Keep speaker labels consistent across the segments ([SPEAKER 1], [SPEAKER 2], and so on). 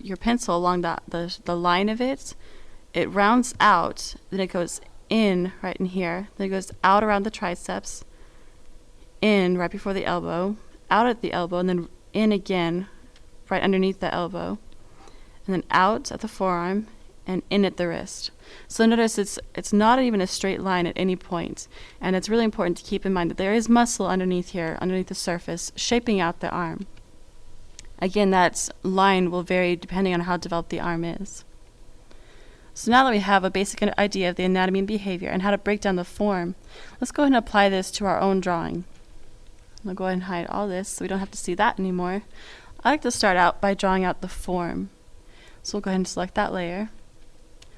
[SPEAKER 1] your pencil along the line of it, it rounds out, then it goes in right in here, then it goes out around the triceps, in right before the elbow, out at the elbow, and then in again right underneath the elbow, and then out at the forearm and in at the wrist. So notice it's not even a straight line at any point, and it's really important to keep in mind that there is muscle underneath here, underneath the surface, shaping out the arm. Again, that line will vary depending on how developed the arm is. So now that we have a basic idea of the anatomy and behavior and how to break down the form, let's go ahead and apply this to our own drawing. I'll go ahead and hide all this so we don't have to see that anymore. I like to start out by drawing out the form. So we'll go ahead and select that layer.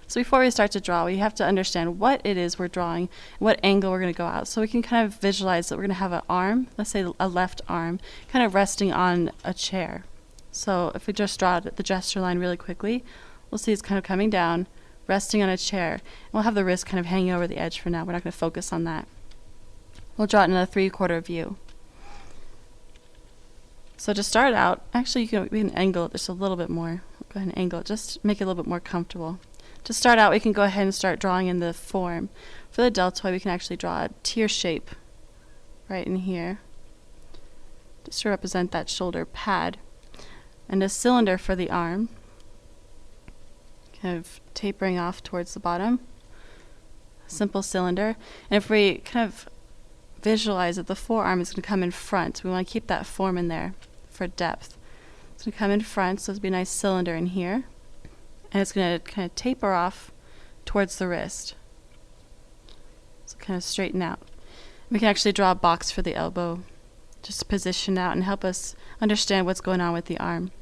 [SPEAKER 1] So before we start to draw, we have to understand what it is we're drawing, what angle we're going to go out. So we can kind of visualize that we're going to have an arm, let's say a left arm, kind of resting on a chair. So if we just draw the gesture line really quickly, we'll see it's kind of coming down, resting on a chair. And we'll have the wrist kind of hanging over the edge for now. We're not going to focus on that. We'll draw it in a 3/4 view. So to start out, actually we can angle it just a little bit more. Go ahead and angle it, just make it a little bit more comfortable. To start out, we can go ahead and start drawing in the form. For the deltoid, we can actually draw a tear shape right in here, just to represent that shoulder pad. And a cylinder for the arm, kind of tapering off towards the bottom. Simple cylinder. And if we kind of visualize that the forearm is going to come in front, we want to keep that form in there for depth. It's going to come in front, so it'll be a nice cylinder in here. And it's going to kind of taper off towards the wrist. So kind of straighten out. We can actually draw a box for the elbow, just to position out and help us understand what's going on with the arm.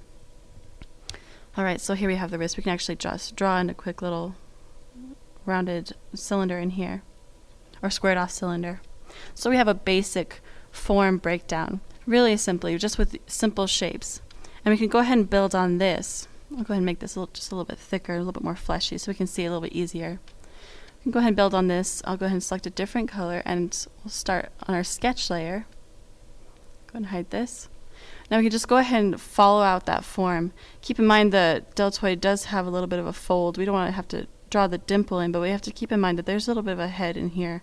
[SPEAKER 1] Alright, so here we have the wrist. We can actually just draw in a quick little rounded cylinder in here, or squared off cylinder. So we have a basic form breakdown, really simply, just with simple shapes. And we can go ahead and build on this. I'll go ahead and make this just a little bit thicker, a little bit more fleshy, so we can see it a little bit easier. We can go ahead and build on this. I'll go ahead and select a different color, and we'll start on our sketch layer. Go ahead and hide this. Now we can just go ahead and follow out that form. Keep in mind the deltoid does have a little bit of a fold. We don't want to have to draw the dimple in, but we have to keep in mind that there's a little bit of a head in here,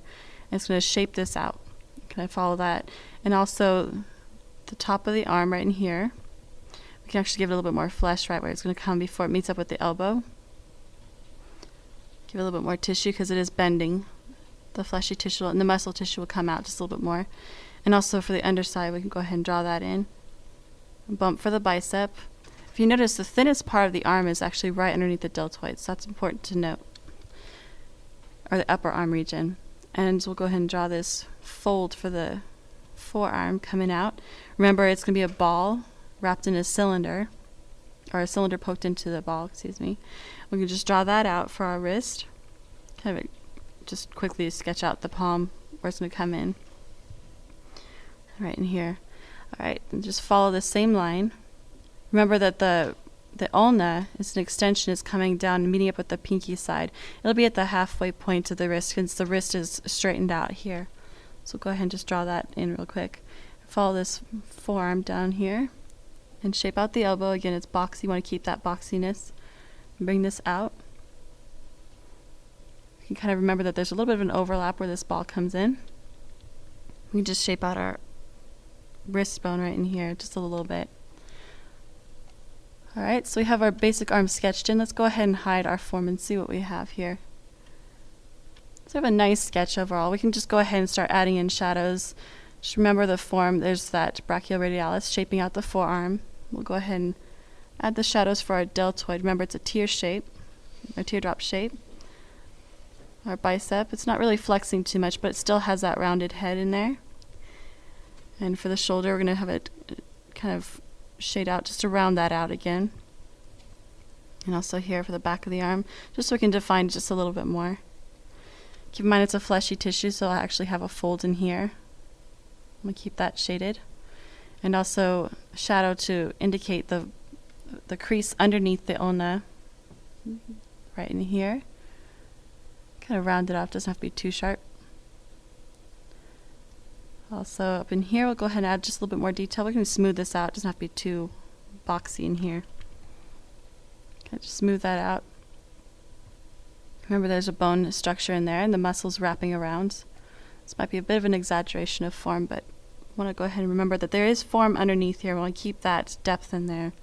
[SPEAKER 1] and it's going to shape this out. Can I follow that? And also the top of the arm right in here. We can actually give it a little bit more flesh right where it's going to come before it meets up with the elbow. Give it a little bit more tissue because it is bending. The fleshy tissue and the muscle tissue will come out just a little bit more. And also for the underside, we can go ahead and draw that in. Bump for the bicep. If you notice, the thinnest part of the arm is actually right underneath the deltoid, so that's important to note. Or the upper arm region. And we'll go ahead and draw this fold for the forearm coming out. Remember, it's going to be a ball wrapped in a cylinder, or a cylinder poked into the ball, excuse me. We can just draw that out for our wrist. Kind of just quickly sketch out the palm where it's going to come in. Right in here. Alright, and just follow the same line. Remember that the ulna is an extension, is coming down and meeting up with the pinky side. It'll be at the halfway point of the wrist since the wrist is straightened out here. So go ahead and just draw that in real quick. Follow this forearm down here and shape out the elbow. Again, it's boxy. You want to keep that boxiness. Bring this out. You can kind of remember that there's a little bit of an overlap where this ball comes in. We can just shape out our wrist bone right in here just a little bit. Alright, so we have our basic arm sketched in. Let's go ahead and hide our form and see what we have here. So we have a nice sketch overall. We can just go ahead and start adding in shadows. Just remember the form. There's that brachioradialis shaping out the forearm. We'll go ahead and add the shadows for our deltoid. Remember, it's a tear shape, a teardrop shape. Our bicep, it's not really flexing too much, but it still has that rounded head in there. And for the shoulder, we're going to have it kind of shade out just to round that out again. And also here for the back of the arm, just so we can define just a little bit more. Keep in mind it's a fleshy tissue, so I'll actually have a fold in here. I'm going to keep that shaded. And also shadow to indicate the crease underneath the ulna, right in here. Kind of round it off, doesn't have to be too sharp. Also up in here, we'll go ahead and add just a little bit more detail. We're going to smooth this out, it doesn't have to be too boxy in here. Okay, just smooth that out. Remember, there's a bone structure in there and the muscles wrapping around. This might be a bit of an exaggeration of form, but I want to go ahead and remember that there is form underneath here. We want to keep that depth in there.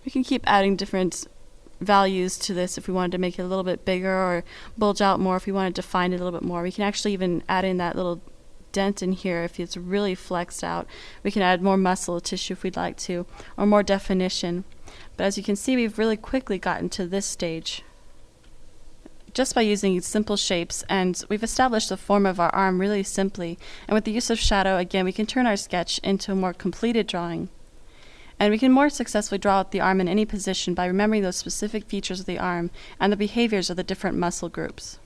[SPEAKER 1] We can keep adding different values to this if we wanted to make it a little bit bigger or bulge out more, if we wanted to define it a little bit more. We can actually even add in that little dent in here if it's really flexed out. We can add more muscle tissue if we'd like to, or more definition. But as you can see, we've really quickly gotten to this stage just by using simple shapes, and we've established the form of our arm really simply. And with the use of shadow, again, we can turn our sketch into a more completed drawing. And we can more successfully draw out the arm in any position by remembering those specific features of the arm and the behaviors of the different muscle groups.